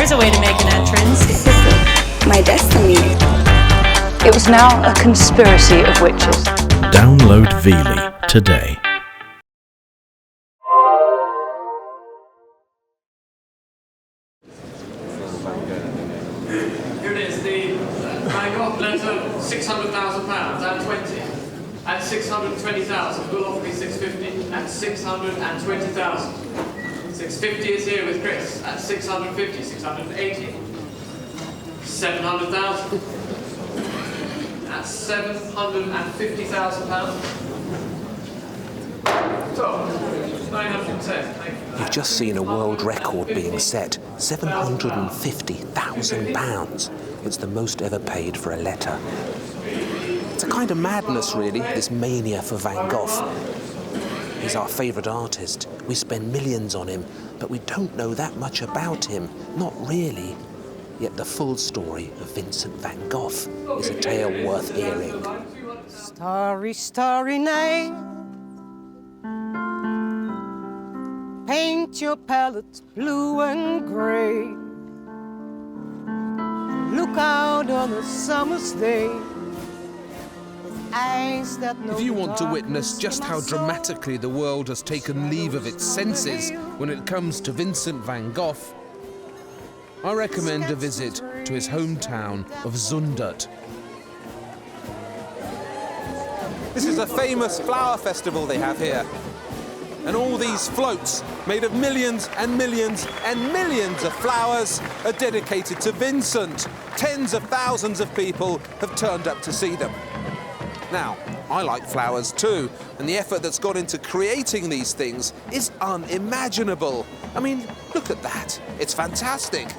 there's a way to make an entrance. This is my destiny. It was now a conspiracy of witches. Download Veely today. Here it is, the Van Gogh letter, £600,000 and 20, and 620,000. We'll offer me 650 and 620,000. 650 is here with Chris at 650, 680, 700,000. That's £750,000. So, 910. Thank you. You've just seen a world record being set, £750,000. It's the most ever paid for a letter. It's a kind of madness, really, this mania for Van Gogh. He's our favourite artist. We spend millions on him, but we don't know that much about him. Not really. Yet the full story of Vincent van Gogh is a tale worth hearing. Starry, starry night. Paint your palette blue and grey. Look out on a summer's day. If you want to witness just how dramatically the world has taken leave of its senses when it comes to Vincent van Gogh, I recommend a visit to his hometown of Zundert. This is a famous flower festival they have here. And all these floats, made of millions and millions and millions of flowers, are dedicated to Vincent. Tens of thousands of people have turned up to see them. Now, I like flowers too, and the effort that's gone into creating these things is unimaginable. I mean, look at that. It's fantastic.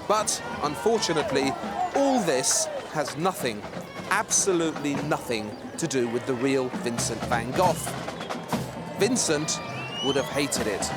But, unfortunately, all this has nothing, absolutely nothing, to do with the real Vincent van Gogh. Vincent would have hated it.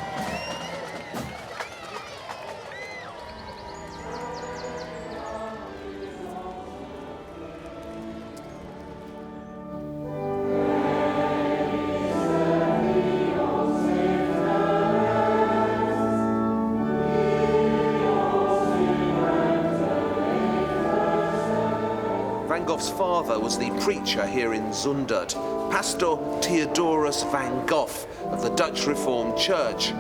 Van Gogh's father was the preacher here in Zundert, Pastor Theodorus van Gogh of the Dutch Reformed Church.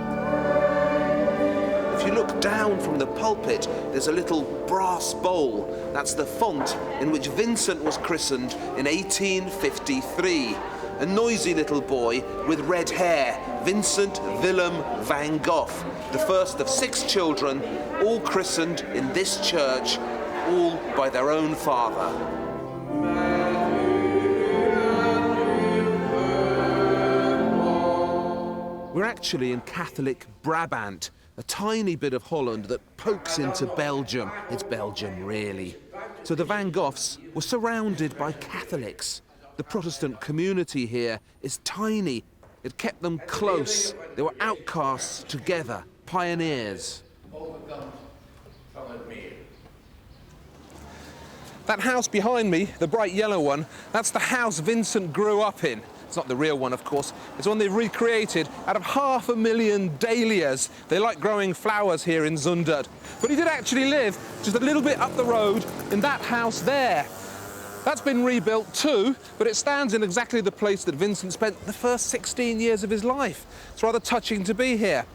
If you look down from the pulpit, there's a little brass bowl. That's the font in which Vincent was christened in 1853. A noisy little boy with red hair, Vincent Willem van Gogh, the first of 6 children, all christened in this church, all by their own father. We're actually in Catholic Brabant, a tiny bit of Holland that pokes into Belgium. It's Belgium, really. So the Van Goghs were surrounded by Catholics. The Protestant community here is tiny. It kept them close. They were outcasts together, pioneers. That house behind me, the bright yellow one, that's the house Vincent grew up in. It's not the real one, of course. It's one they've recreated out of 500,000 dahlias. They like growing flowers here in Zundert. But he did actually live just a little bit up the road in that house there. That's been rebuilt too, but it stands in exactly the place that Vincent spent the first 16 years of his life. It's rather touching to be here.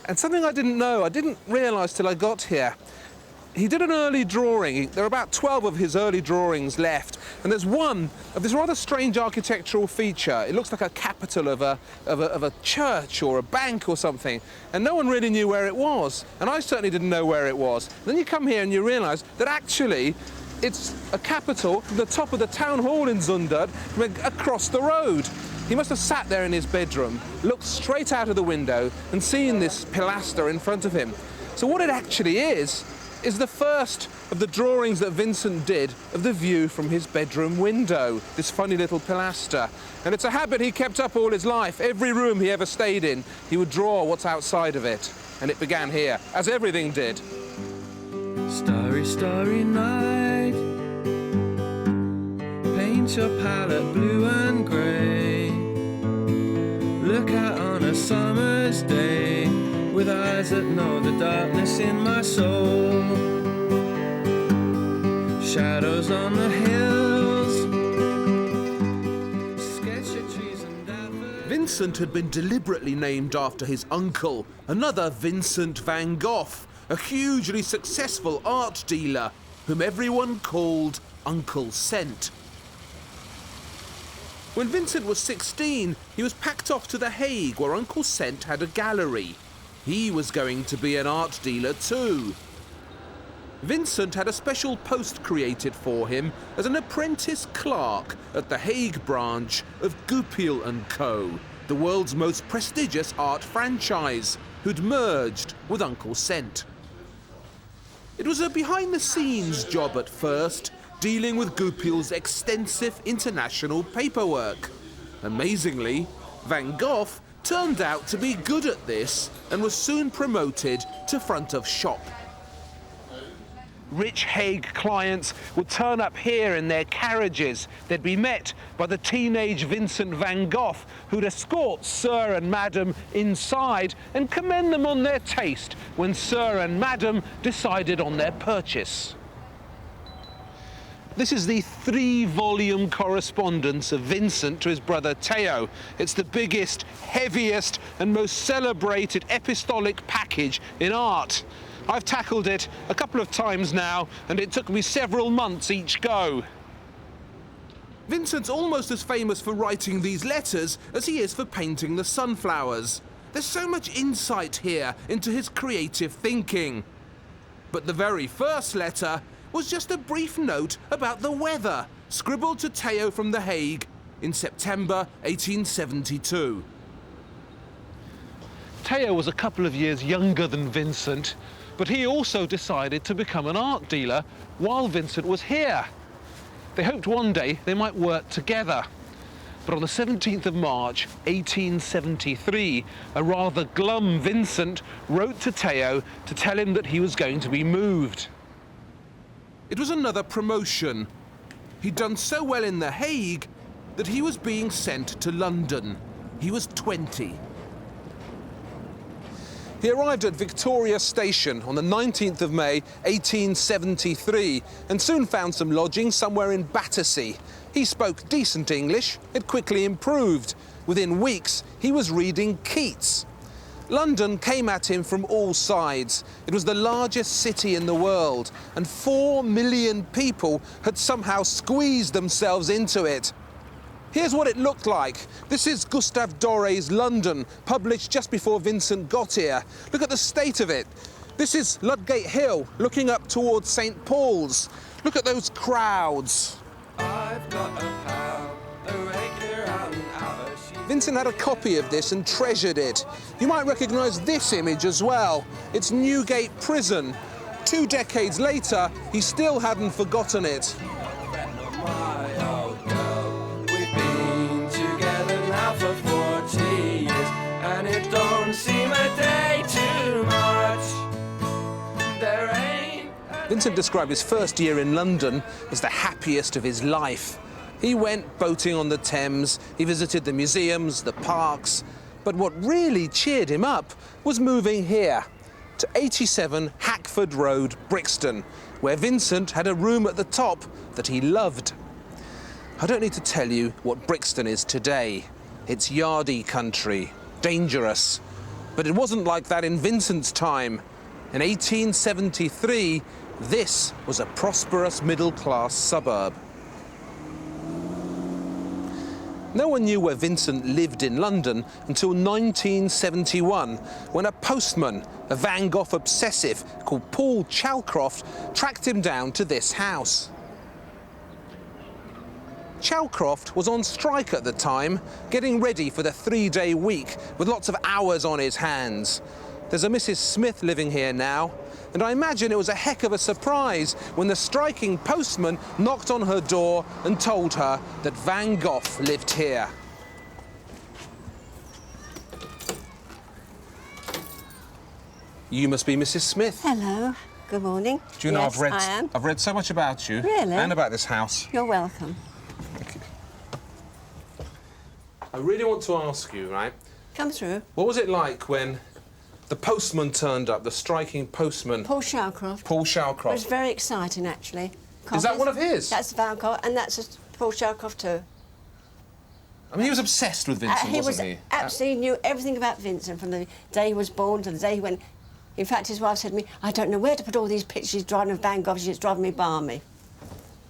And something I didn't know, I didn't realise till I got here. He did an early drawing. There are about 12 of his early drawings left, and there's one of this rather strange architectural feature. It looks like a capital of a church or a bank or something, and no one really knew where it was, and I certainly didn't know where it was. And then you come here and you realise that actually it's a capital from the top of the town hall in Zundert across the road. He must have sat there in his bedroom, looked straight out of the window and seen this pilaster in front of him. So what it actually is the first of the drawings that Vincent did of the view from his bedroom window, this funny little pilaster. And it's a habit he kept up all his life. Every room he ever stayed in, he would draw what's outside of it. And it began here, as everything did. Starry, starry night. Paint your palette blue and grey. Look out on a summer's day with eyes that know the darkness in my soul. Shadows on the hills, sketch of trees and daffodils. Vincent had been deliberately named after his uncle, another Vincent van Gogh, a hugely successful art dealer whom everyone called Uncle Cent. When Vincent was 16, he was packed off to The Hague, where Uncle Cent had a gallery. He was going to be an art dealer too. Vincent had a special post created for him as an apprentice clerk at the Hague branch of Gogh & Co., the world's most prestigious art franchise, who'd merged with Uncle Cent. It was a behind-the-scenes job at first, dealing with Goupil's extensive international paperwork. Amazingly, Van Gogh turned out to be good at this and was soon promoted to front of shop. Rich Hague clients would turn up here in their carriages. They'd be met by the teenage Vincent van Gogh, who'd escort Sir and Madam inside and commend them on their taste when Sir and Madam decided on their purchase. This is the 3-volume correspondence of Vincent to his brother Theo. It's the biggest, heaviest and most celebrated epistolic package in art. I've tackled it a couple of times now, and it took me several months each go. Vincent's almost as famous for writing these letters as he is for painting the sunflowers. There's so much insight here into his creative thinking. But the very first letter was just a brief note about the weather, scribbled to Theo from The Hague in September 1872. Theo was a couple of years younger than Vincent, but he also decided to become an art dealer while Vincent was here. They hoped one day they might work together. But on the 17th of March, 1873, a rather glum Vincent wrote to Theo to tell him that he was going to be moved. It was another promotion. He'd done so well in The Hague that he was being sent to London. He was 20. He arrived at Victoria Station on the 19th of May, 1873, and soon found some lodging somewhere in Battersea. He spoke decent English. It quickly improved. Within weeks, he was reading Keats. London came at him from all sides. It was the largest city in the world, and 4 million people had somehow squeezed themselves into it. Here's what it looked like. This is Gustave Doré's London, published just before Vincent got here. Look at the state of it. This is Ludgate Hill, looking up towards St. Paul's. Look at those crowds. I've got a pal, a regular out and outer. Vincent had a copy of this and treasured it. You might recognise this image as well. It's Newgate Prison. 2 decades later, he still hadn't forgotten it. For 40 years, and it don't seem a day too much. There ain't. Vincent described his first year in London as the happiest of his life. He went boating on the Thames, he visited the museums, the parks, but what really cheered him up was moving here, to 87 Hackford Road, Brixton, where Vincent had a room at the top that he loved. I don't need to tell you what Brixton is today. It's yardie country, dangerous. But it wasn't like that in Vincent's time. In 1873, this was a prosperous middle-class suburb. No one knew where Vincent lived in London until 1971, when a postman, a Van Gogh obsessive called Paul Chalcroft, tracked him down to this house. Chalcroft was on strike at the time, getting ready for the 3-day week with lots of hours on his hands. There's a Mrs. Smith living here now, and I imagine it was a heck of a surprise when the striking postman knocked on her door and told her that Van Gogh lived here. You must be Mrs. Smith. Hello. Good morning. Do you know, yes, I am. I've read so much about you. Really? And about this house. You're welcome. Thank you. I really want to ask you, right? Come through. What was it like when The postman turned up, the striking postman. Paul Showcroft. Paul It Showcroft. was very exciting, actually. Is that one of his? That's Valcott, and that's Paul Showcroft too. I mean, he was obsessed with Vincent, wasn't he? Absolutely knew everything about Vincent from the day he was born to the day he went. In fact, his wife said to me, I don't know where to put all these pictures he's drawing of Van Gogh, it's driving me balmy.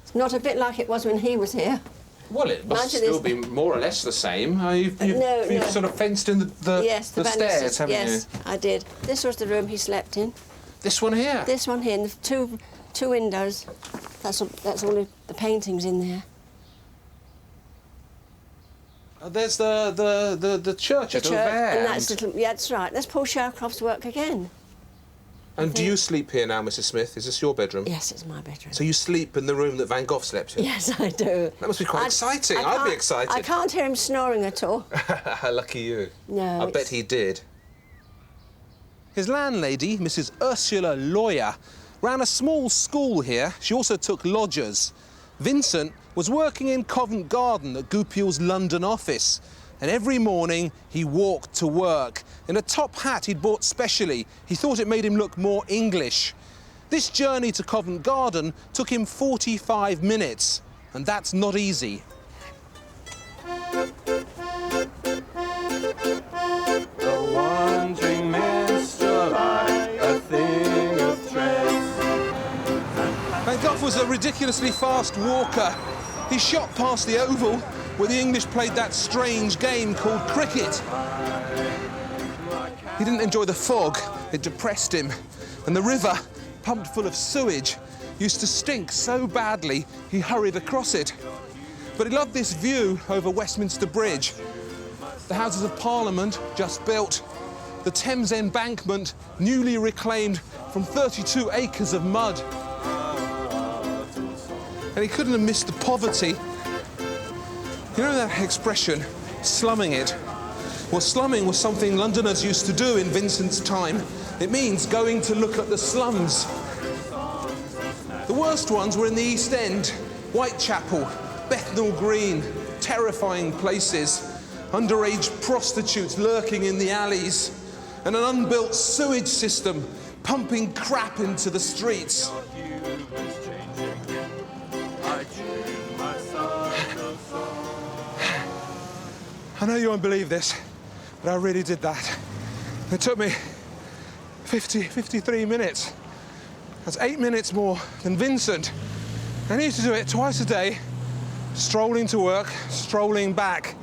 It's not a bit like it was when he was here. Well, it must still be more or less the same. You've sort of fenced in the stairs, haven't you? Yes, I did. This was the room he slept in. This one here? This one here, and the two windows. That's all the paintings in there. There's the church at Gogh. And that's that's right. That's Paul Showcroft's work again. And do you sleep here now, Mrs. Smith? Is this your bedroom? Yes, it's my bedroom. So you sleep in the room that Van Gogh slept in? Yes, I do. That must be quite exciting. I'd be excited. I can't hear him snoring at all. Lucky you. No. I bet he did. His landlady, Mrs. Ursula Lawyer, ran a small school here. She also took lodgers. Vincent was working in Covent Garden at Goupil's London office, and every morning he walked to work in a top hat he'd bought specially. He thought it made him look more English. This journey to Covent Garden took him 45 minutes, and that's not easy. The wandering mist of light, a thing of threads. Van Gogh was a ridiculously fast walker. He shot past the Oval, where the English played that strange game called cricket. He didn't enjoy the fog. It depressed him. And the river, pumped full of sewage, used to stink so badly he hurried across it. But he loved this view over Westminster Bridge. The Houses of Parliament, just built. The Thames embankment, newly reclaimed from 32 acres of mud. And he couldn't have missed the poverty. You know that expression, slumming it? Well, slumming was something Londoners used to do in Vincent's time. It means going to look at the slums. The worst ones were in the East End, Whitechapel, Bethnal Green, terrifying places, underage prostitutes lurking in the alleys, and an unbuilt sewage system pumping crap into the streets. I know you won't believe this, but I really did that. It took me 53 minutes. That's 8 minutes more than Vincent. And he used to do it twice a day, strolling to work, strolling back.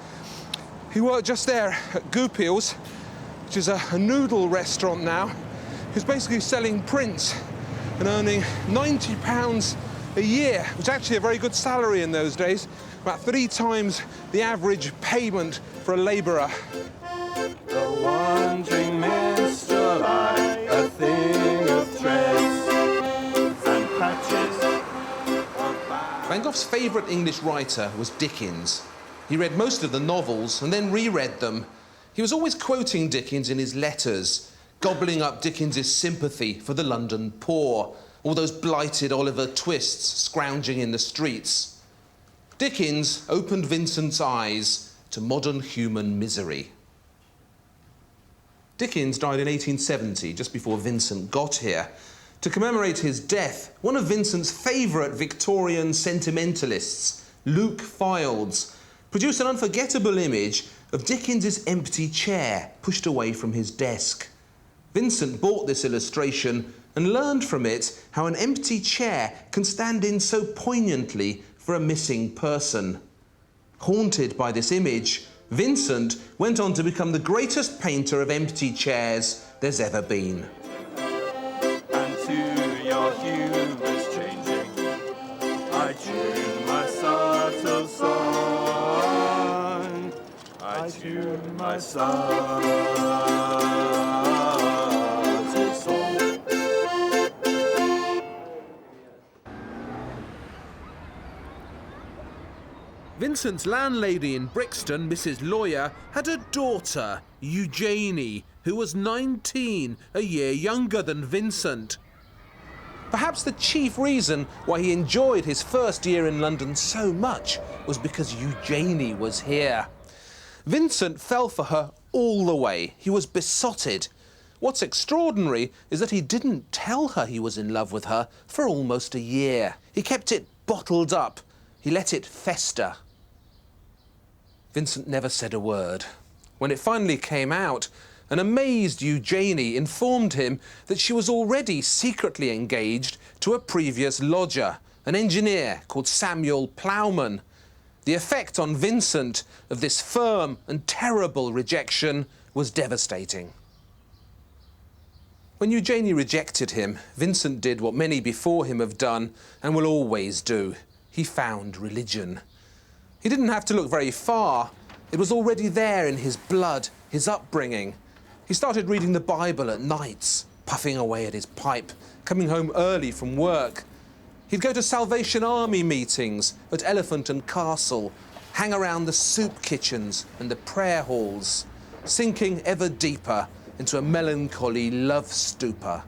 He worked just there at Goupil's, which is a noodle restaurant now. He was basically selling prints and earning £90 a year, which was actually a very good salary in those days, about 3 times the average payment for a labourer. The wandering mist of light, a thing of threads and patches. Van Gogh's favourite English writer was Dickens. He read most of the novels and then reread them. He was always quoting Dickens in his letters, gobbling up Dickens's sympathy for the London poor, all those blighted Oliver Twists scrounging in the streets. Dickens opened Vincent's eyes to modern human misery. Dickens died in 1870, just before Vincent got here. To commemorate his death, one of Vincent's favourite Victorian sentimentalists, Luke Fildes, produced an unforgettable image of Dickens's empty chair pushed away from his desk. Vincent bought this illustration and learned from it how an empty chair can stand in so poignantly for a missing person. Haunted by this image, Vincent went on to become the greatest painter of empty chairs there's ever been. And to your hue is changing. I tune my subtle song. I tune my subtle song. Vincent's landlady in Brixton, Mrs. Lawyer, had a daughter, Eugenie, who was 19, a year younger than Vincent. Perhaps the chief reason why he enjoyed his first year in London so much was because Eugenie was here. Vincent fell for her all the way. He was besotted. What's extraordinary is that he didn't tell her he was in love with her for almost a year. He kept it bottled up. He let it fester. Vincent never said a word. When it finally came out, an amazed Eugenie informed him that she was already secretly engaged to a previous lodger, an engineer called Samuel Plowman. The effect on Vincent of this firm and terrible rejection was devastating. When Eugenie rejected him, Vincent did what many before him have done and will always do. He found religion. He didn't have to look very far. It was already there in his blood, his upbringing. He started reading the Bible at nights, puffing away at his pipe, coming home early from work. He'd go to Salvation Army meetings at Elephant and Castle, hang around the soup kitchens and the prayer halls, sinking ever deeper into a melancholy love stupor.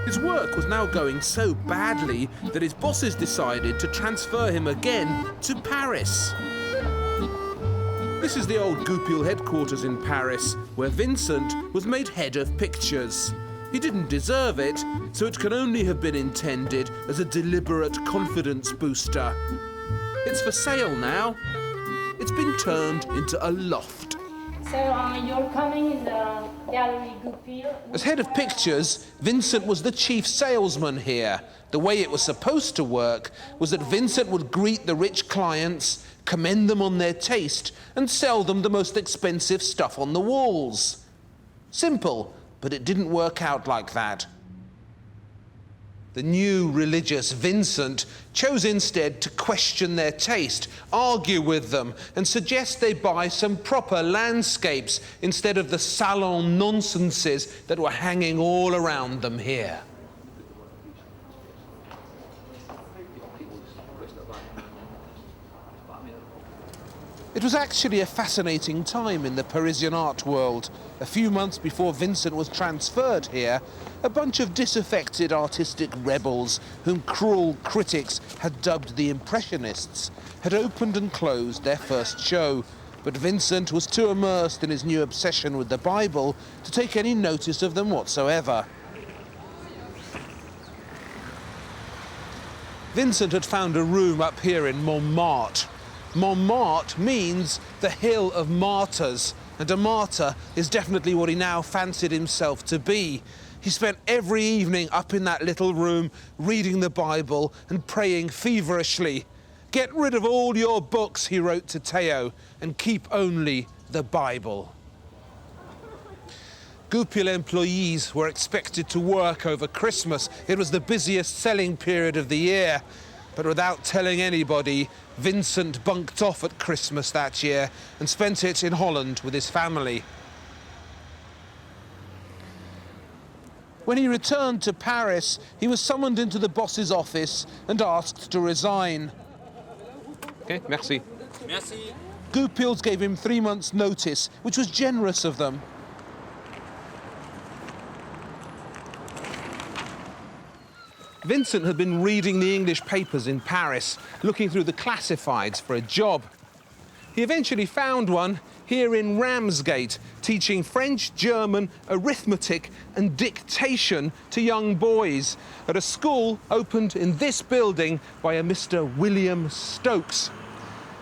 His work was now going so badly that his bosses decided to transfer him again to Paris. This is the old Goupil headquarters in Paris, where Vincent was made head of pictures. He didn't deserve it, so it can only have been intended as a deliberate confidence booster. It's for sale now. It's been turned into a loft. So you're coming in the Gallery Goupil. As head of pictures, Vincent was the chief salesman here. The way it was supposed to work was that Vincent would greet the rich clients, commend them on their taste, and sell them the most expensive stuff on the walls. Simple, but it didn't work out like that. The new religious Vincent chose instead to question their taste, argue with them, and suggest they buy some proper landscapes instead of the salon nonsenses that were hanging all around them here. It was actually a fascinating time in the Parisian art world. A few months before Vincent was transferred here, a bunch of disaffected artistic rebels, whom cruel critics had dubbed the Impressionists, had opened and closed their first show. But Vincent was too immersed in his new obsession with the Bible to take any notice of them whatsoever. Vincent had found a room up here in Montmartre. Montmartre means the Hill of Martyrs, and a martyr is definitely what he now fancied himself to be. He spent every evening up in that little room, reading the Bible and praying feverishly. "Get rid of all your books," he wrote to Theo, "and keep only the Bible." Goupil employees were expected to work over Christmas. It was the busiest selling period of the year. But without telling anybody, Vincent bunked off at Christmas that year and spent it in Holland with his family. When he returned to Paris, he was summoned into the boss's office and asked to resign. Okay, merci. Merci. Goupils gave him 3 months' notice, which was generous of them. Vincent had been reading the English papers in Paris, looking through the classifieds for a job. He eventually found one here in Ramsgate, teaching French, German, arithmetic and dictation to young boys at a school opened in this building by a Mr. William Stokes.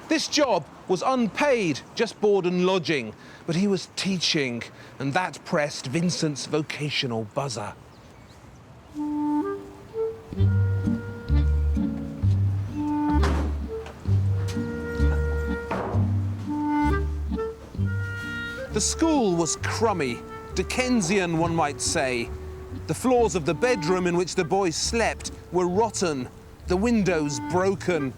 This job was unpaid, just board and lodging, but he was teaching, and that pressed Vincent's vocational buzzer. The school was crummy, Dickensian, one might say. The floors of the bedroom in which the boys slept were rotten, the windows broken.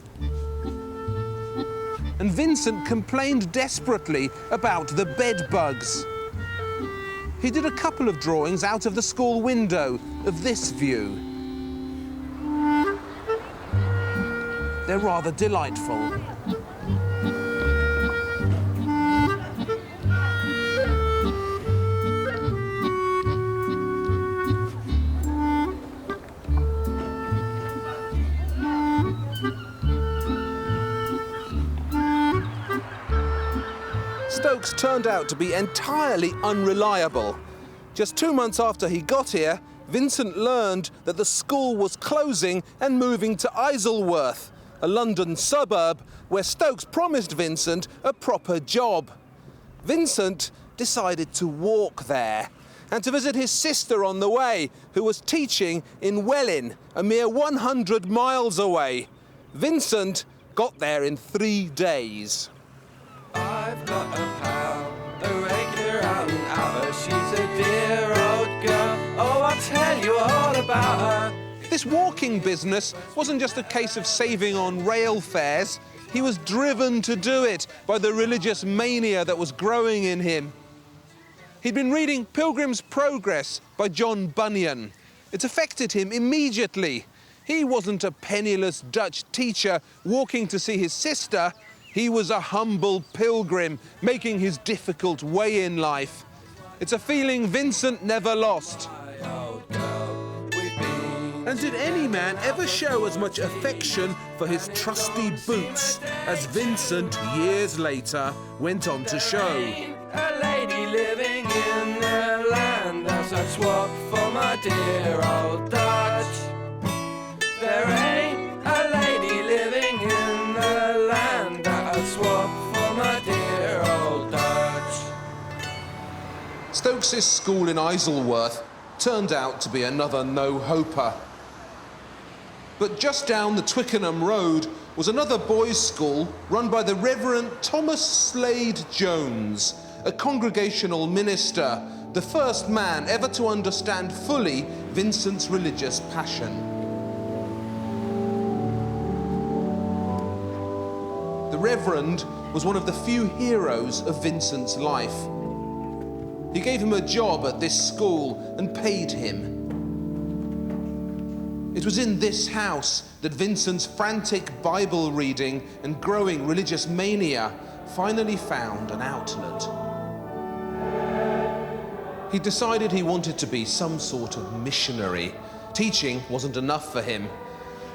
And Vincent complained desperately about the bed bugs. He did a couple of drawings out of the school window of this view. They're rather delightful. Stokes turned out to be entirely unreliable. Just 2 months after he got here, Vincent learned that the school was closing and moving to Isleworth, a London suburb where Stokes promised Vincent a proper job. Vincent decided to walk there and to visit his sister on the way, who was teaching in Welwyn, a mere 100 miles away. Vincent got there in 3 days. I've got a pal, a regular out and outer. She's a dear old girl. Oh, I'll tell you all about her. This walking business wasn't just a case of saving on rail fares. He was driven to do it by the religious mania that was growing in him. He'd been reading Pilgrim's Progress by John Bunyan. It affected him immediately. He wasn't a penniless Dutch teacher walking to see his sister. He was a humble pilgrim making his difficult way in life. It's a feeling Vincent never lost. And did any man ever show as much affection for his trusty boots as Vincent, years later, went on to show? A lady living in the land, as I'd swap for my dear old Dutch. There ain't a lady living in the land that I'd swap for my dear old Dutch. Stokes' school in Isleworth turned out to be another no-hoper. But just down the Twickenham Road was another boys' school run by the Reverend Thomas Slade Jones, a congregational minister, the first man ever to understand fully Vincent's religious passion. The Reverend was one of the few heroes of Vincent's life. He gave him a job at this school and paid him. It was in this house that Vincent's frantic Bible reading and growing religious mania finally found an outlet. He decided he wanted to be some sort of missionary. Teaching wasn't enough for him.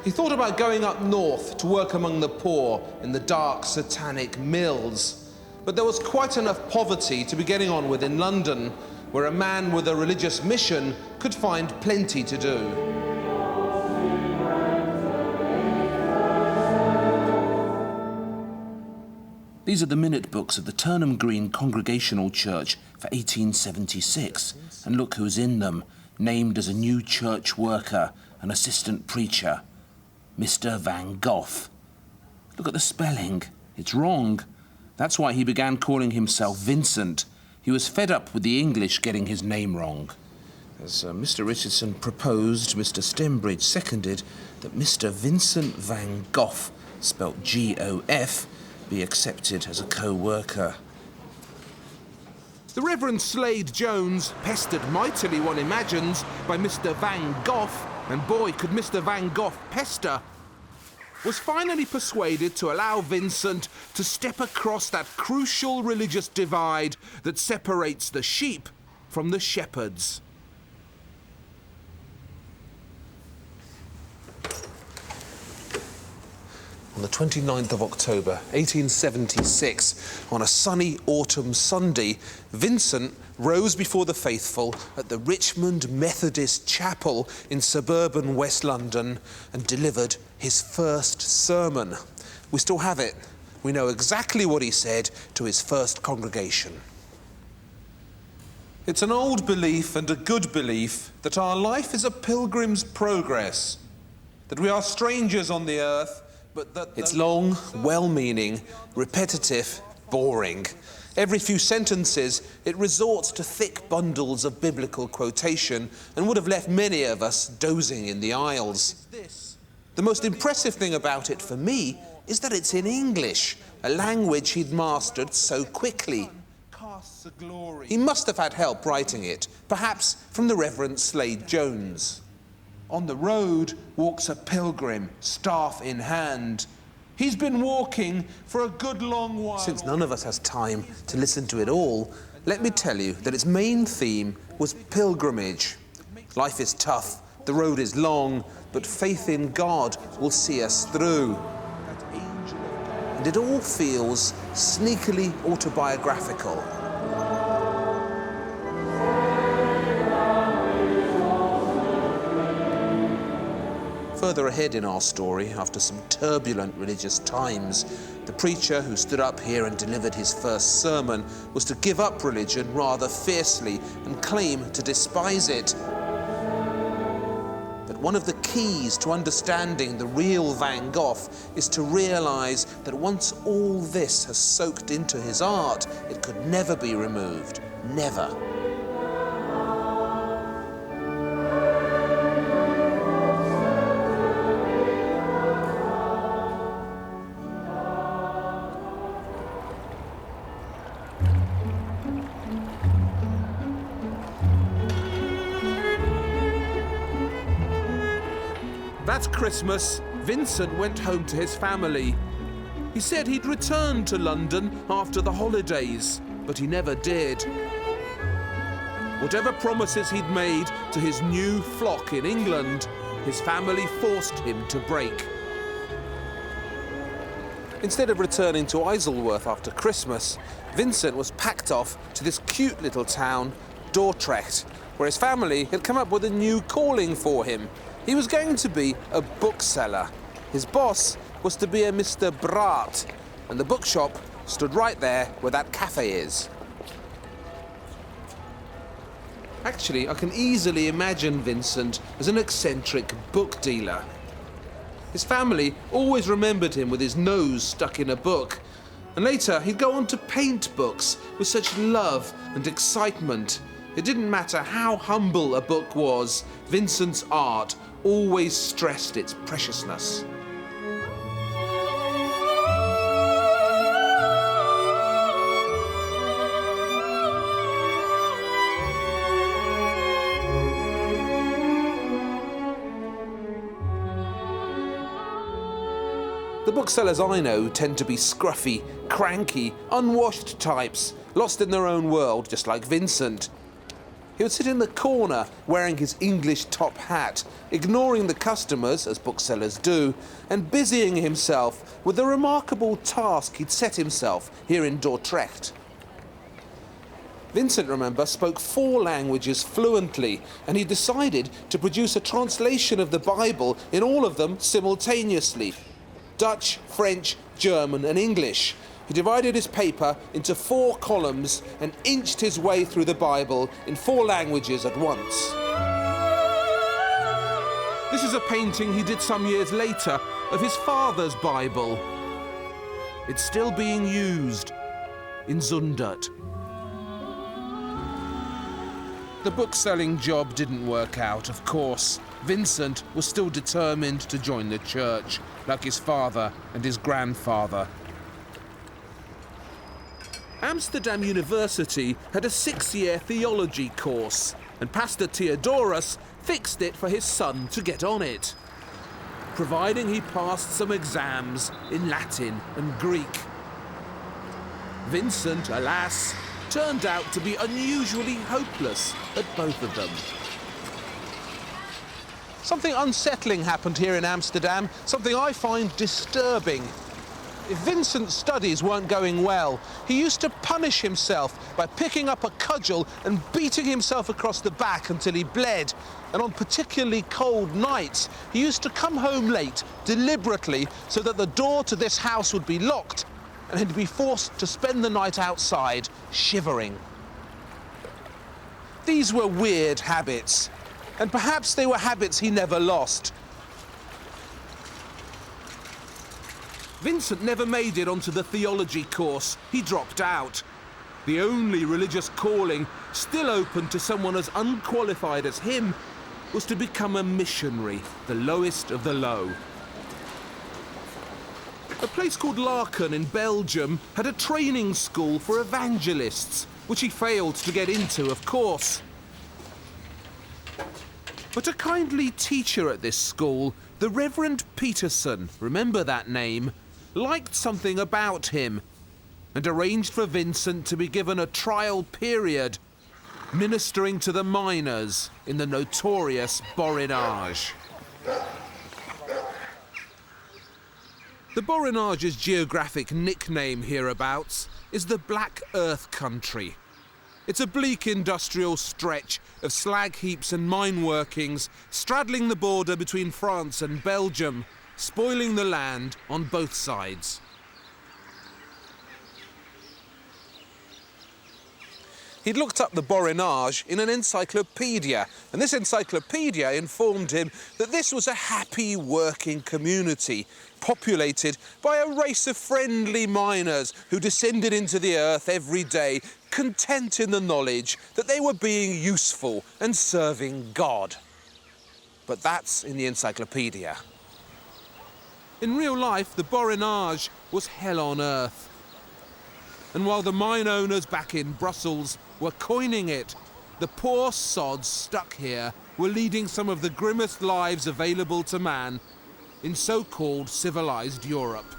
He thought about going up north to work among the poor in the dark satanic mills. But there was quite enough poverty to be getting on with in London, where a man with a religious mission could find plenty to do. These are the minute books of the Turnham Green Congregational Church for 1876, and look who's in them, named as a new church worker, an assistant preacher, Mr. Van Gogh. Look at the spelling, it's wrong. That's why he began calling himself Vincent. He was fed up with the English getting his name wrong. As Mr. Richardson proposed, Mr. Stembridge seconded that Mr. Vincent Van Gogh, spelt G-O-F, be accepted as a co-worker. The Reverend Slade Jones, pestered mightily, one imagines, by Mr. Van Gogh, and boy could Mr. Van Gogh pester, was finally persuaded to allow Vincent to step across that crucial religious divide that separates the sheep from the shepherds. On the 29th of October, 1876, on a sunny autumn Sunday, Vincent rose before the faithful at the Richmond Methodist Chapel in suburban West London and delivered his first sermon. We still have it. We know exactly what he said to his first congregation. It's an old belief and a good belief that our life is a pilgrim's progress, that we are strangers on the earth, but that it's long, well-meaning, repetitive, boring. Every few sentences, it resorts to thick bundles of biblical quotation and would have left many of us dozing in the aisles. The most impressive thing about it for me is that it's in English, a language he'd mastered so quickly. He must have had help writing it, perhaps from the Reverend Slade Jones. On the road walks a pilgrim, staff in hand. He's been walking for a good long while. Since none of us has time to listen to it all, let me tell you that its main theme was pilgrimage. Life is tough, the road is long, but faith in God will see us through. And it all feels sneakily autobiographical. Further ahead in our story, after some turbulent religious times, the preacher who stood up here and delivered his first sermon was to give up religion rather fiercely and claim to despise it. But one of the keys to understanding the real Van Gogh is to realise that once all this has soaked into his art, it could never be removed. Never. That Christmas, Vincent went home to his family. He said he'd return to London after the holidays, but he never did. Whatever promises he'd made to his new flock in England, his family forced him to break. Instead of returning to Isleworth after Christmas, Vincent was packed off to this cute little town, Dordrecht, where his family had come up with a new calling for him. He was going to be a bookseller. His boss was to be a Mr. Braat, and the bookshop stood right there where that cafe is. Actually, I can easily imagine Vincent as an eccentric book dealer. His family always remembered him with his nose stuck in a book, and later he'd go on to paint books with such love and excitement. It didn't matter how humble a book was, Vincent's art always stressed its preciousness. The booksellers I know tend to be scruffy, cranky, unwashed types, lost in their own world, just like Vincent. He would sit in the corner wearing his English top hat, ignoring the customers, as booksellers do, and busying himself with the remarkable task he'd set himself here in Dordrecht. Vincent, remember, spoke 4 languages fluently, and he decided to produce a translation of the Bible in all of them simultaneously: Dutch, French, German, and English. He divided his paper into 4 columns and inched his way through the Bible in 4 languages at once. This is a painting he did some years later of his father's Bible. It's still being used in Zundert. The book-selling job didn't work out, of course. Vincent was still determined to join the church, like his father and his grandfather. Amsterdam University had a 6-year theology course, and Pastor Theodorus fixed it for his son to get on it, providing he passed some exams in Latin and Greek. Vincent, alas, turned out to be unusually hopeless at both of them. Something unsettling happened here in Amsterdam, something I find disturbing. If Vincent's studies weren't going well, he used to punish himself by picking up a cudgel and beating himself across the back until he bled. And on particularly cold nights, he used to come home late, deliberately, so that the door to this house would be locked, and he'd be forced to spend the night outside, shivering. These were weird habits, and perhaps they were habits he never lost. Vincent never made it onto the theology course. He dropped out. The only religious calling still open to someone as unqualified as him was to become a missionary, the lowest of the low. A place called Laken in Belgium had a training school for evangelists, which he failed to get into, of course. But a kindly teacher at this school, the Reverend Peterson, remember that name, liked something about him and arranged for Vincent to be given a trial period, ministering to the miners in the notorious Borinage. The Borinage's geographic nickname hereabouts is the Black Earth Country. It's a bleak industrial stretch of slag heaps and mine workings straddling the border between France and Belgium, spoiling the land on both sides. He'd looked up the Borinage in an encyclopedia, and this encyclopedia informed him that this was a happy working community, populated by a race of friendly miners who descended into the earth every day, content in the knowledge that they were being useful and serving God. But that's in the encyclopedia. In real life, the Borinage was hell on earth. And while the mine owners back in Brussels were coining it, the poor sods stuck here were leading some of the grimmest lives available to man in so-called civilized Europe.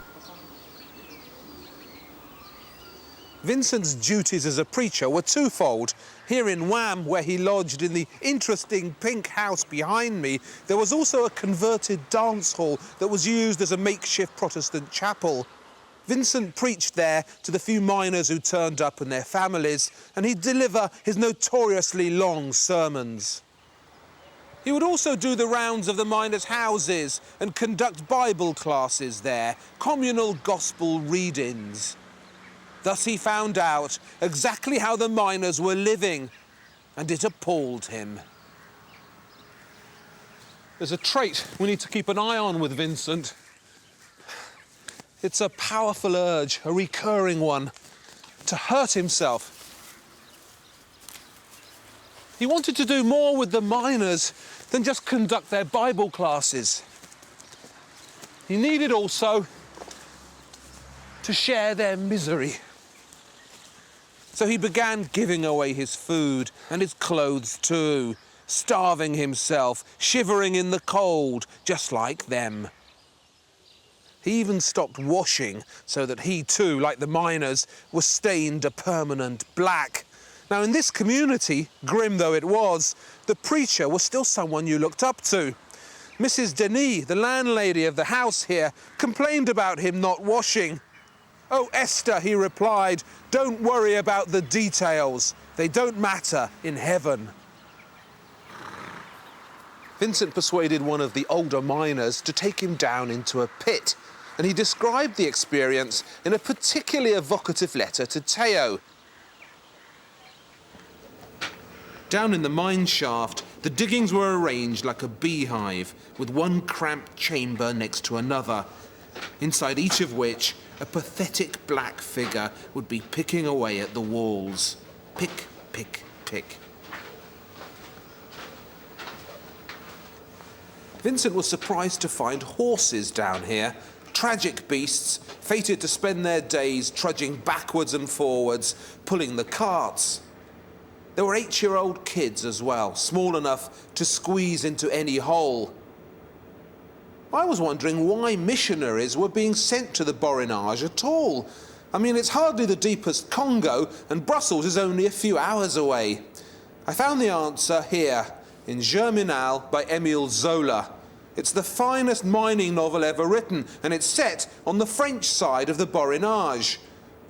Vincent's duties as a preacher were twofold. Here in Wham, where he lodged in the interesting pink house behind me, there was also a converted dance hall that was used as a makeshift Protestant chapel. Vincent preached there to the few miners who turned up and their families, and he'd deliver his notoriously long sermons. He would also do the rounds of the miners' houses and conduct Bible classes there, communal gospel read-ins. Thus he found out exactly how the miners were living, and it appalled him. There's a trait we need to keep an eye on with Vincent. It's a powerful urge, a recurring one, to hurt himself. He wanted to do more with the miners than just conduct their Bible classes. He needed also to share their misery. So he began giving away his food and his clothes too, starving himself, shivering in the cold, just like them. He even stopped washing so that he too, like the miners, was stained a permanent black. Now, in this community, grim though it was, the preacher was still someone you looked up to. Mrs. Denis, the landlady of the house here, complained about him not washing. "Oh, Esther," he replied, "don't worry about the details. They don't matter in heaven." Vincent persuaded one of the older miners to take him down into a pit, and he described the experience in a particularly evocative letter to Theo. Down in the mine shaft, the diggings were arranged like a beehive, with one cramped chamber next to another, inside each of which a pathetic black figure would be picking away at the walls. Pick, pick, pick. Vincent was surprised to find horses down here, tragic beasts fated to spend their days trudging backwards and forwards, pulling the carts. There were 8-year-old kids as well, small enough to squeeze into any hole. I was wondering why missionaries were being sent to the Borinage at all. I mean, it's hardly the deepest Congo, and Brussels is only a few hours away. I found the answer here, in Germinal by Émile Zola. It's the finest mining novel ever written, and it's set on the French side of the Borinage.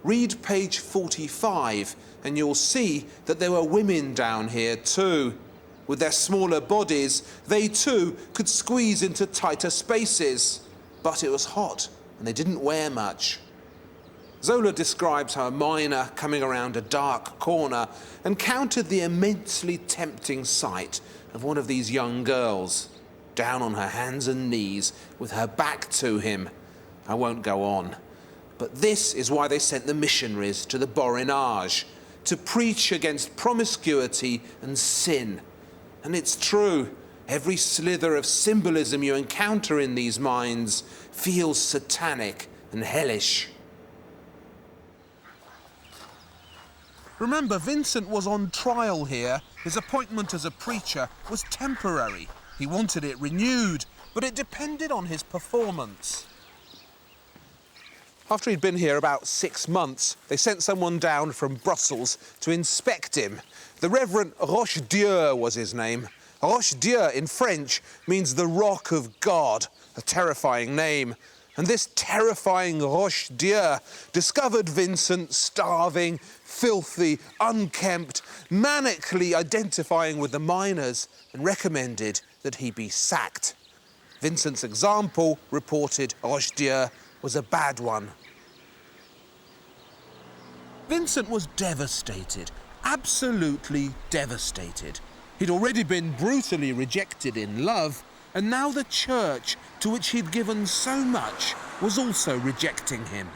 Read page 45, and you'll see that there were women down here too. With their smaller bodies, they too could squeeze into tighter spaces. But it was hot, and they didn't wear much. Zola describes how a miner, coming around a dark corner, encountered the immensely tempting sight of one of these young girls, down on her hands and knees, with her back to him. I won't go on. But this is why they sent the missionaries to the Borinage, to preach against promiscuity and sin. And it's true, every slither of symbolism you encounter in these mines feels satanic and hellish. Remember, Vincent was on trial here. His appointment as a preacher was temporary. He wanted it renewed, but it depended on his performance. After he'd been here about 6 months, they sent someone down from Brussels to inspect him. The Reverend Roche-Dieu was his name. Roche-Dieu in French means the rock of God, a terrifying name. And this terrifying Roche-Dieu discovered Vincent starving, filthy, unkempt, manically identifying with the miners, and recommended that he be sacked. Vincent's example, reported Roche-Dieu, was a bad one. Vincent was devastated, absolutely devastated. He'd already been brutally rejected in love, and now the church, to which he'd given so much, was also rejecting him.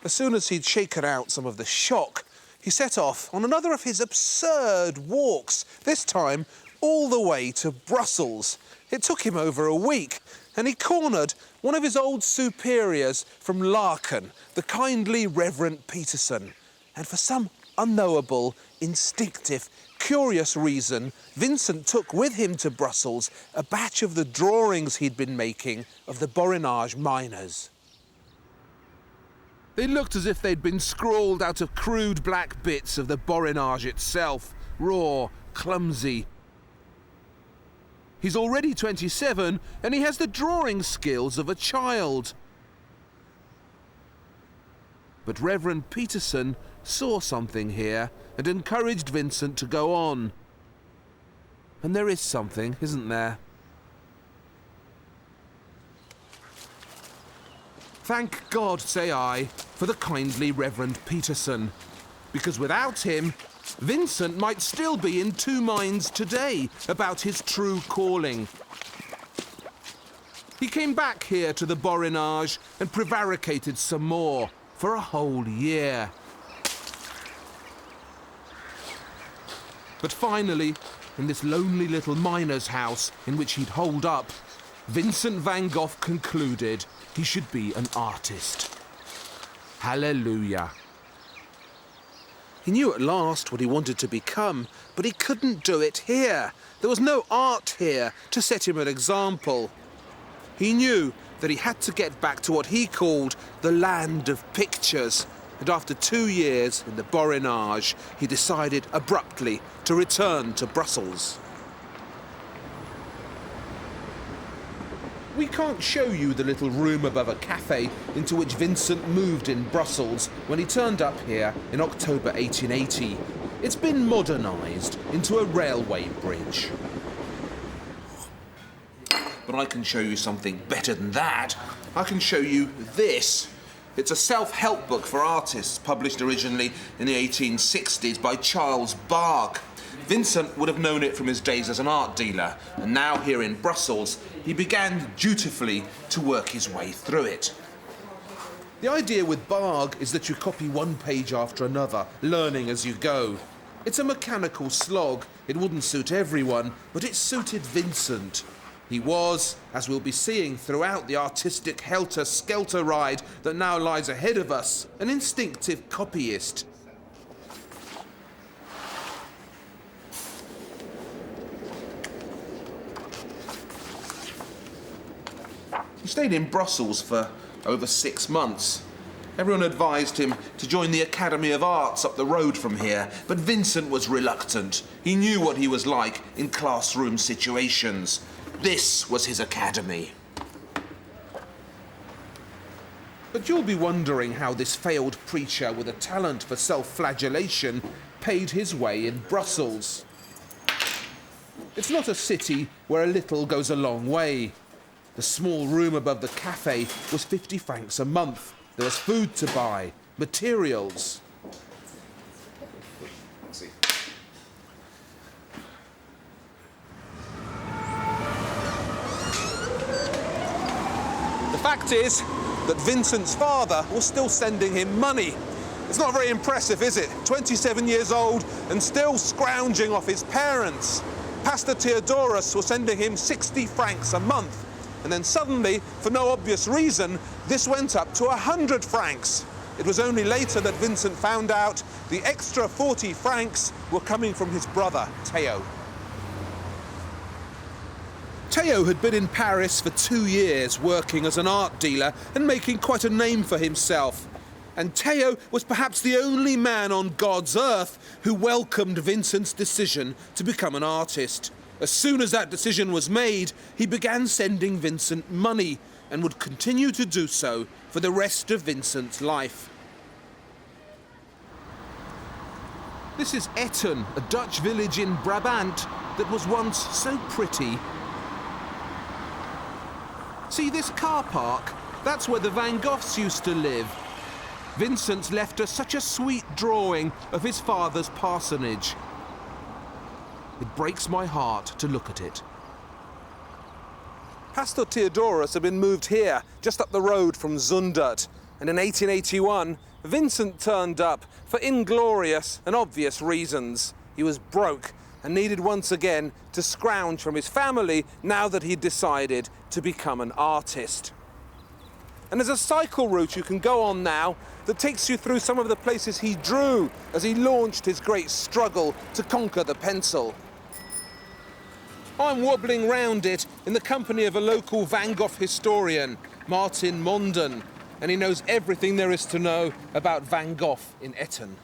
As soon as he'd shaken out some of the shock, he set off on another of his absurd walks, this time all the way to Brussels. It took him over a week, and he cornered one of his old superiors from Laeken, the kindly Reverend Peterson. And for some unknowable, instinctive, curious reason, Vincent took with him to Brussels a batch of the drawings he'd been making of the Borinage miners. They looked as if they'd been scrawled out of crude black bits of the Borinage itself, raw, clumsy. He's already 27, and he has the drawing skills of a child. But Reverend Peterson saw something here and encouraged Vincent to go on. And there is something, isn't there? Thank God, say I, for the kindly Reverend Peterson, because without him, Vincent might still be in two minds today about his true calling. He came back here to the Borinage and prevaricated some more for a whole year. But finally, in this lonely little miner's house in which he'd holed up, Vincent van Gogh concluded he should be an artist. Hallelujah. He knew at last what he wanted to become, but he couldn't do it here. There was no art here to set him an example. He knew that he had to get back to what he called the land of pictures. And after 2 years in the Borinage, he decided abruptly to return to Brussels. We can't show you the little room above a cafe into which Vincent moved in Brussels when he turned up here in October 1880. It's been modernised into a railway bridge. But I can show you something better than that. I can show you this. It's a self-help book for artists, published originally in the 1860s by Charles Gogh. Vincent would have known it from his days as an art dealer, and now here in Brussels, he began dutifully to work his way through it. The idea with Gogh is that you copy one page after another, learning as you go. It's a mechanical slog. It wouldn't suit everyone, but it suited Vincent. He was, as we'll be seeing throughout the artistic helter-skelter ride that now lies ahead of us, an instinctive copyist. He stayed in Brussels for over 6 months. Everyone advised him to join the Academy of Arts up the road from here, but Vincent was reluctant. He knew what he was like in classroom situations. This was his academy. But you'll be wondering how this failed preacher with a talent for self-flagellation paid his way in Brussels. It's not a city where a little goes a long way. The small room above the cafe was 50 francs a month. There was food to buy, materials. The fact is that Vincent's father was still sending him money. It's not very impressive, is it? 27 years old and still scrounging off his parents. Pastor Theodorus was sending him 60 francs a month. And then suddenly, for no obvious reason, this went up to 100 francs. It was only later that Vincent found out the extra 40 francs were coming from his brother, Theo. Theo had been in Paris for 2 years, working as an art dealer and making quite a name for himself. And Theo was perhaps the only man on God's earth who welcomed Vincent's decision to become an artist. As soon as that decision was made, he began sending Vincent money, and would continue to do so for the rest of Vincent's life. This is Etten, a Dutch village in Brabant that was once so pretty. See this car park? That's where the Van Goghs used to live. Vincent's left us such a sweet drawing of his father's parsonage. It breaks my heart to look at it. Pastor Theodorus had been moved here, just up the road from Zundert, and in 1881, Vincent turned up for inglorious and obvious reasons. He was broke and needed once again to scrounge from his family now that he'd decided to become an artist. And there's a cycle route you can go on now that takes you through some of the places he drew as he launched his great struggle to conquer the pencil. I'm wobbling round it in the company of a local Van Gogh historian, Martin Monden, and he knows everything there is to know about Van Gogh in Etten.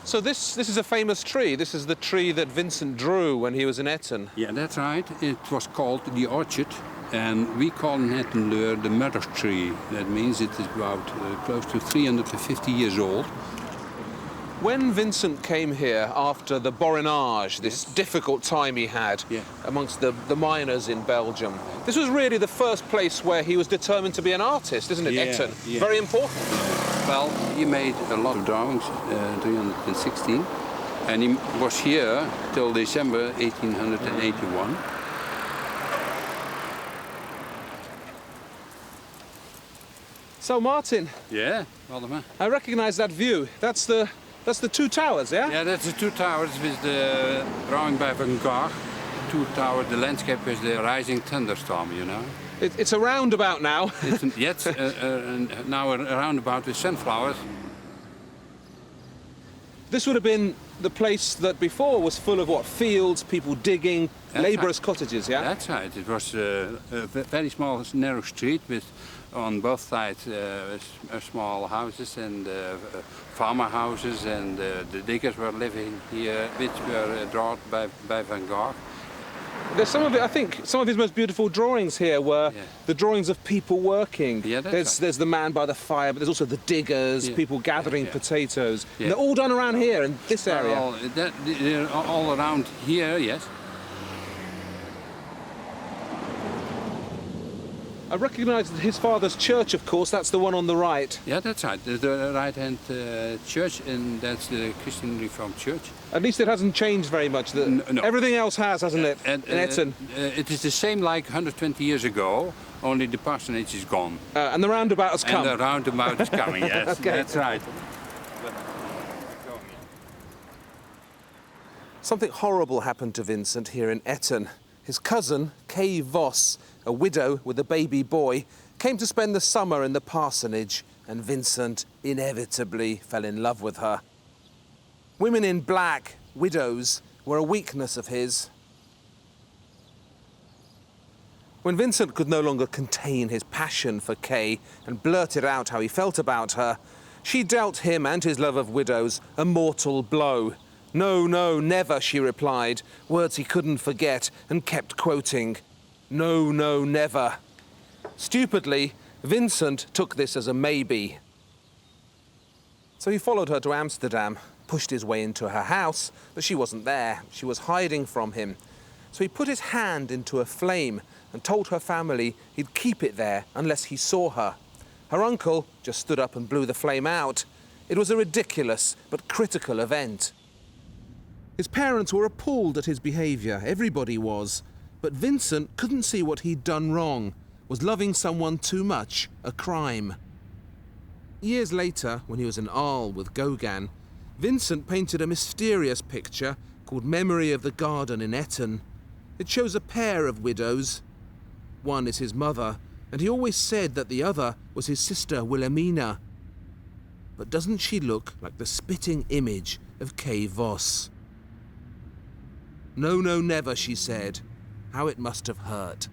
So this is a famous tree. This is the tree that Vincent drew when he was in Etten. Yeah, that's right. It was called the orchard, and we call in Etten the mother tree. That means it is about close to 350 years old. When Vincent came here after the Borinage, this difficult time he had amongst the miners in Belgium, this was really the first place where he was determined to be an artist, isn't it, Etten? Yeah. Very important. Well, he made a lot of drawings, 316, and he was here till December 1881. So, Martin. Yeah, Waldemar. I recognise that view. That's the two towers, yeah? Yeah, that's the two towers with the drawing by Van Gogh. Two towers, the landscape is the rising thunderstorm, you know. It's a roundabout now. Yes, now a roundabout with sunflowers. This would have been the place that before was full of what? Fields, people digging, labourers' cottages, yeah? That's right. It was a very small, narrow street with on both sides small houses and farmer houses, and the diggers were living here, which were drawn by Van Gogh. There's some of it, I think, some of his most beautiful drawings here were the drawings of people working. Yeah, there's the man by the fire, but there's also the diggers, people gathering potatoes. Yeah. And they're all done around here in this area. They're all around here, yes. I recognise his father's church, of course. That's the one on the right. Yeah, that's right. The right-hand church, and that's the Christian Reformed Church. At least it hasn't changed very much. No. Everything else has, hasn't it, in Etten? It is the same like 120 years ago, only the parsonage is gone. And the roundabout has come. And the roundabout is coming, yes. Okay. That's right. Something horrible happened to Vincent here in Etten. His cousin, Kay Voss, a widow with a baby boy, came to spend the summer in the parsonage, and Vincent inevitably fell in love with her. Women in black, widows, were a weakness of his. When Vincent could no longer contain his passion for Kay and blurted out how he felt about her, she dealt him and his love of widows a mortal blow. "No, no, never," she replied, words he couldn't forget, and kept quoting, "No, no, never." Stupidly, Vincent took this as a maybe. So he followed her to Amsterdam, pushed his way into her house, but she wasn't there. She was hiding from him. So he put his hand into a flame and told her family he'd keep it there unless he saw her. Her uncle just stood up and blew the flame out. It was a ridiculous but critical event. His parents were appalled at his behaviour, everybody was, but Vincent couldn't see what he'd done wrong. Was loving someone too much a crime? Years later, when he was in Arles with Gogh, Vincent painted a mysterious picture called Memory of the Garden in Etten. It shows a pair of widows. One is his mother, and he always said that the other was his sister Wilhelmina. But doesn't she look like the spitting image of Kay Voss? "No, no, never," she said. How it must have hurt.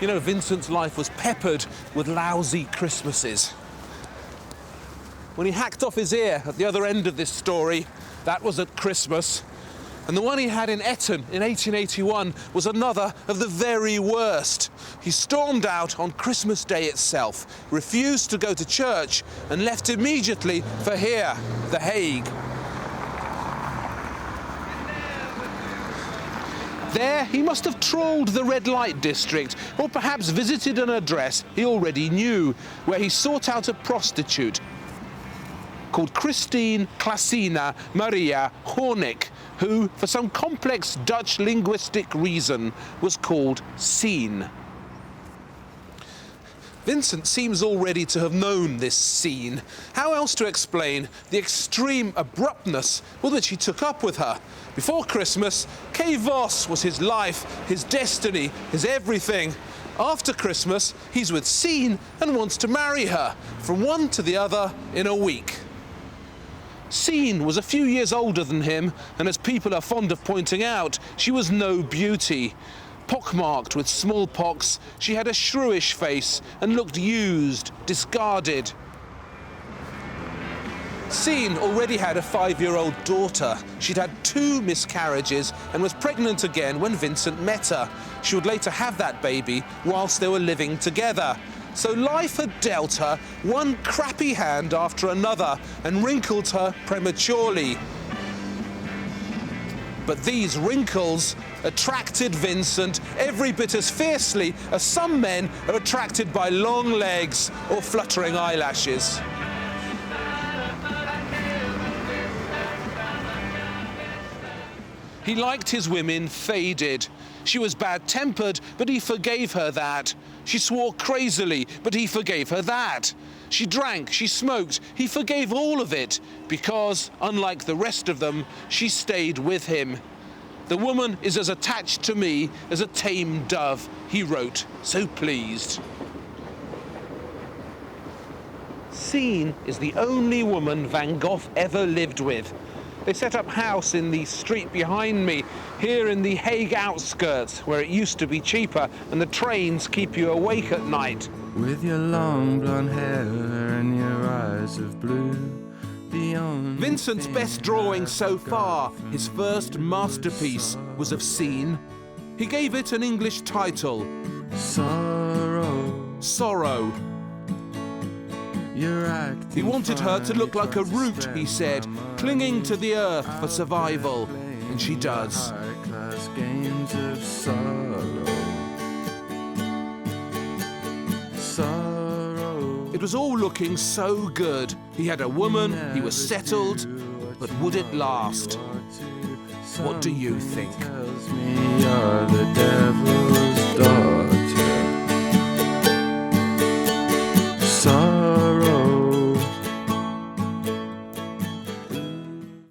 You know, Vincent's life was peppered with lousy Christmases. when he hacked off his ear at the other end of this story. That was at Christmas. And the one he had in Eton in 1881 was another of the very worst. He stormed out on Christmas Day itself, refused to go to church, and left immediately for here, The Hague. There, he must have trawled the red light district, or perhaps visited an address he already knew, where he sought out a prostitute called Christine Klaasina Maria Hornik, who, for some complex Dutch linguistic reason, was called Sien. Vincent seems already to have known this Sien. How else to explain the extreme abruptness with which he took up with her? Before Christmas, Kay Voss was his life, his destiny, his everything. After Christmas, he's with Sien and wants to marry her, from one to the other in a week. Sien was a few years older than him, and as people are fond of pointing out, she was no beauty. Pockmarked with smallpox, she had a shrewish face and looked used, discarded. Sien already had a 5-year-old daughter. She'd had 2 miscarriages and was pregnant again when Vincent met her. She would later have that baby whilst they were living together. So life had dealt her one crappy hand after another and wrinkled her prematurely. But these wrinkles attracted Vincent every bit as fiercely as some men are attracted by long legs or fluttering eyelashes. He liked his women faded. She was bad-tempered, but he forgave her that. She swore crazily, but he forgave her that. She drank, she smoked, he forgave all of it, because, unlike the rest of them, she stayed with him. The woman is as attached to me as a tame dove, he wrote, so pleased. Sien is the only woman Van Gogh ever lived with. They set up house in the street behind me, here in the Hague outskirts, where it used to be cheaper and the trains keep you awake at night. With your long blonde hair and your eyes of blue. Vincent's best drawing so far, his first masterpiece, was of Sien. He gave it an English title, Sorrow. Sorrow. He wanted her to look like a root, he said, clinging to the earth for survival. And she does. High-class games of sorrow. Sorrow. It was all looking so good. He had a woman, he was settled, but would it last? What do you think? Tells me you're the devil's daughter.